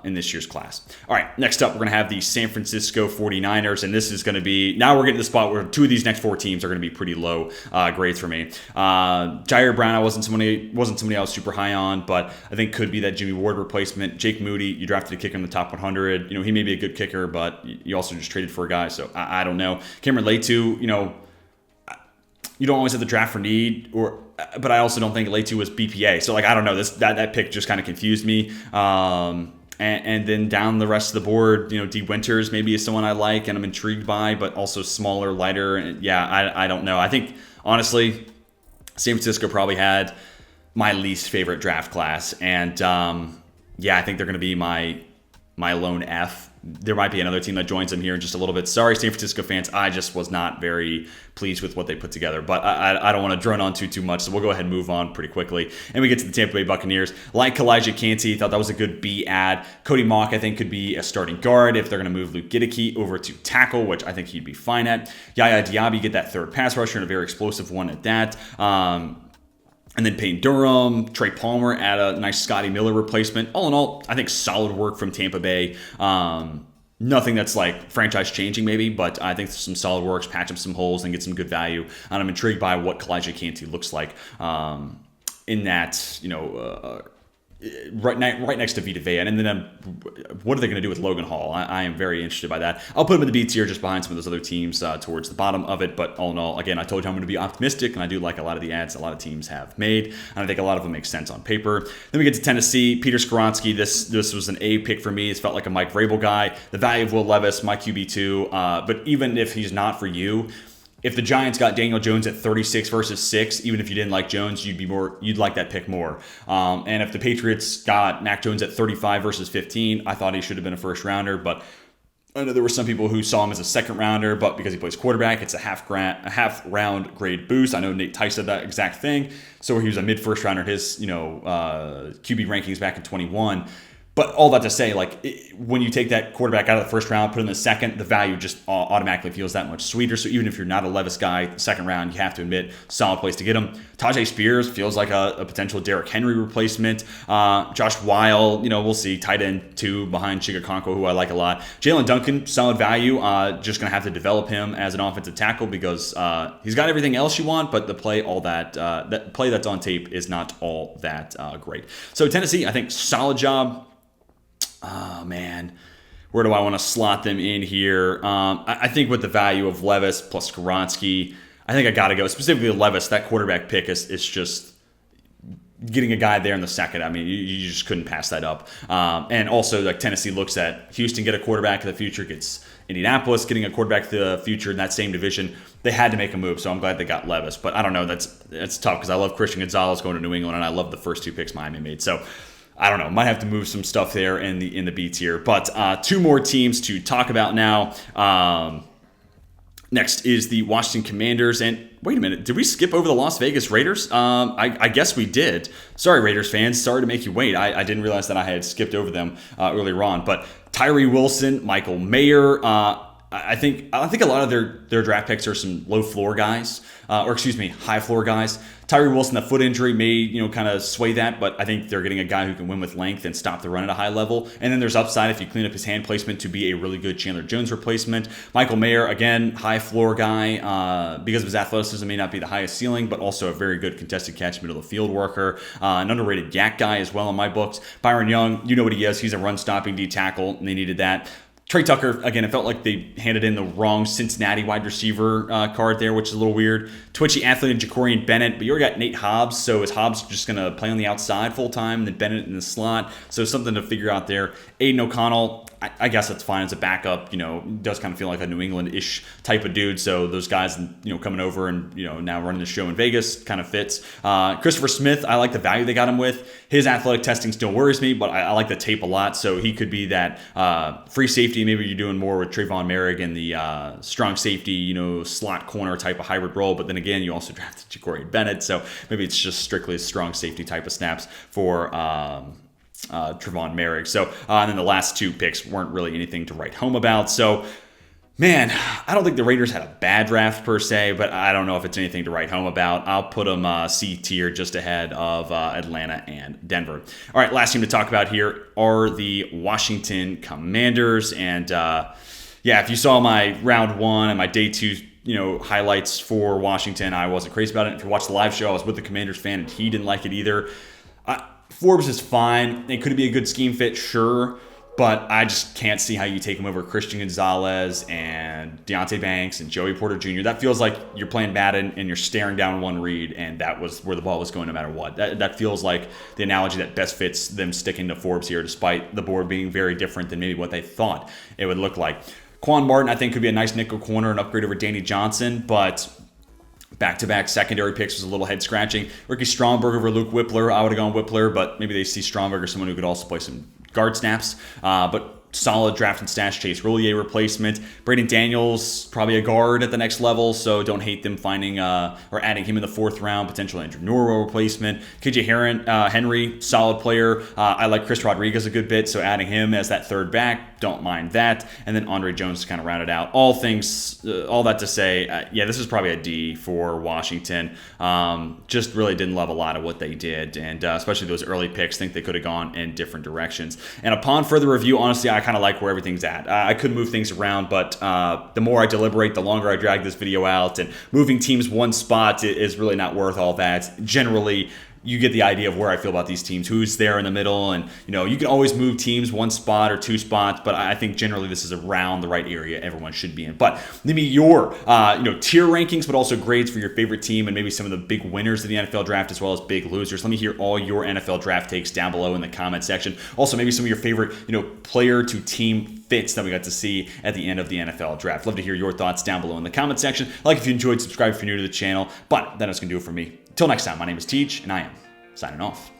in this year's class. All right, next up, we're going to have the San Francisco 49ers, and this is going to be, now we're getting to the spot where 2 of these next 4 teams are going to be pretty low grades for me. Jair Brown, wasn't somebody I was super high on, but I think could be that Jimmy Ward replacement. Jake Moody, you drafted a kicker in the top 100. He may be a good kicker, but you also just traded for a guy, so I don't know. Cameron Leatu, you don't always have the draft for need, but I also don't think Leatu was BPA. So I don't know, that pick just kind of confused me. And then down the rest of the board, D Winters maybe is someone I like and I'm intrigued by, but also smaller, lighter. And I don't know. I think honestly, San Francisco probably had my least favorite draft class, and I think they're going to be my lone F. There might be another team that joins them here in just a little bit. Sorry, San Francisco fans. I just was not very pleased with what they put together. But I don't want to drone on too much, so we'll go ahead and move on pretty quickly. And we get to the Tampa Bay Buccaneers. Like Kalijah Kancey, thought that was a good B add. Cody Mauch, I think, could be a starting guard if they're going to move Luke Giddicky over to tackle, which I think he'd be fine at. Yaya Diaby, get that third pass rusher and a very explosive one at that. And then Payne Durham, Trey Palmer at a nice Scotty Miller replacement. All in all, I think solid work from Tampa Bay. Nothing that's like franchise changing maybe, but I think some solid works, patch up some holes, and get some good value. And I'm intrigued by what Kalijah Kancey looks like in that, right next to Vita Vea. And then what are they going to do with Logan Hall? I am very interested by that. I'll put him in the B tier just behind some of those other teams towards the bottom of it. But all in all, again, I told you I'm going to be optimistic, and I do like a lot of the ads a lot of teams have made. And I think a lot of them make sense on paper. Then we get to Tennessee. Peter Skoronski, this was an A pick for me. It felt like a Mike Vrabel guy. The value of Will Levis, my QB2. But even if he's not for you, if the Giants got Daniel Jones at 36 versus 6, even if you didn't like Jones, you'd like that pick more. And if the Patriots got Mac Jones at 35 versus 15, I thought he should have been a first rounder. But I know there were some people who saw him as a second rounder, but because he plays quarterback, it's a half round grade boost. I know Nate Tice said that exact thing. So he was a mid first rounder. His QB rankings back in 21. But all that to say, when you take that quarterback out of the first round, put him in the second, the value just automatically feels that much sweeter. So even if you're not a Levis guy, second round, you have to admit, solid place to get him. Tajay Spears feels like a potential Derrick Henry replacement. Josh Weil, we'll see. Tight end 2 behind Chigakonkwo, who I like a lot. Jalen Duncan, solid value. Just going to have to develop him as an offensive tackle because he's got everything else you want, but the play, that play that's on tape is not all that great. So Tennessee, I think, solid job. Oh, man. Where do I want to slot them in here? I think with the value of Levis plus Skoronski, I think I got to go. Specifically Levis, that quarterback pick is just getting a guy there in the second. I mean, you just couldn't pass that up. And also, Tennessee looks at Houston get a quarterback of the future, gets Indianapolis getting a quarterback of the future in that same division. They had to make a move, so I'm glad they got Levis. But I don't know. That's tough because I love Christian Gonzalez going to New England, and I love the first 2 picks Miami made. So I don't know, might have to move some stuff there in the B tier. But 2 more teams to talk about now. Next is the Washington Commanders. And wait a minute, did we skip over the Las Vegas Raiders? I guess we did. Sorry, Raiders fans. Sorry to make you wait. I didn't realize that I had skipped over them earlier on. But Tyree Wilson, Michael Mayer, I think a lot of their draft picks are some low floor guys, high floor guys. Tyree Wilson, the foot injury may kind of sway that, but I think they're getting a guy who can win with length and stop the run at a high level. And then there's upside if you clean up his hand placement to be a really good Chandler Jones replacement. Michael Mayer, again, high floor guy because of his athleticism, may not be the highest ceiling, but also a very good contested catch middle of the field worker. An underrated yak guy as well in my books. Byron Young, you know what he is. He's a run stopping D tackle, and they needed that. Trey Tucker, again, it felt like they handed in the wrong Cincinnati wide receiver card there, which is a little weird. Twitchy athlete and Jacorian Bennett, but you already got Nate Hobbs, so is Hobbs just going to play on the outside full time, and then Bennett in the slot? So something to figure out there. Aiden O'Connell, I guess that's fine as a backup. Does kind of feel like a New England-ish type of dude. So those guys, coming over and now running the show in Vegas kind of fits. Christopher Smith, I like the value they got him with. His athletic testing still worries me, but I like the tape a lot. So he could be that free safety. Maybe you're doing more with Trayvon Merrick in the strong safety, slot corner type of hybrid role. But then again, you also drafted Jacorian Bennett, so maybe it's just strictly a strong safety type of snaps for Trayvon Merrick. So, and then the last 2 picks weren't really anything to write home about. So, man, I don't think the Raiders had a bad draft per se, but I don't know if it's anything to write home about. I'll put them C tier, just ahead of Atlanta and Denver. All right, last team to talk about here are the Washington Commanders. And if you saw my round 1 and my day 2 highlights for Washington, I wasn't crazy about it. If you watched the live show, I was with the Commanders fan, and he didn't like it either. Forbes is fine. It could be a good scheme fit, sure, but I just can't see how you take him over Christian Gonzalez and Deonte Banks and Joey Porter Jr. That feels like you're playing Madden and you're staring down one read, and that was where the ball was going no matter what. That feels like the analogy that best fits them sticking to Forbes here, despite the board being very different than maybe what they thought it would look like. Quan Martin, I think, could be a nice nickel corner, an upgrade over Danny Johnson, but back-to-back secondary picks was a little head-scratching. Ricky Stromberg over Luke Whippler. I would have gone Whippler, but maybe they see Stromberg as someone who could also play some guard snaps. But solid draft and stash Chase Roulier replacement. Braden Daniels, probably a guard at the next level, so don't hate them finding or adding him in the 4th round. Potential Andrew Norwell replacement. KJ Henry, solid player. I like Chris Rodriguez a good bit, so adding him as that 3rd back, don't mind that. And then Andre Jones to kind of round it out. All that to say, this is probably a D for Washington. Just really didn't love a lot of what they did, and especially those early picks. Think they could have gone in different directions. And upon further review, honestly, I kind of like where everything's at. I could move things around, but the more I deliberate, the longer I drag this video out, and moving teams one spot is really not worth all that. Generally, you get the idea of where I feel about these teams, who's there in the middle, and you can always move teams 1 spot or 2 spots, but I think generally this is around the right area everyone should be in. But leave me your tier rankings, but also grades for your favorite team and maybe some of the big winners of the NFL draft as well as big losers. Let me hear all your NFL draft takes down below in the comment section. Also, maybe some of your favorite player to team fits that we got to see at the end of the NFL draft. Love to hear your thoughts down below in the comment section. Like if you enjoyed, subscribe if you're new to the channel. But that is going to do it for me. Till next time, my name is Teach, and I am signing off.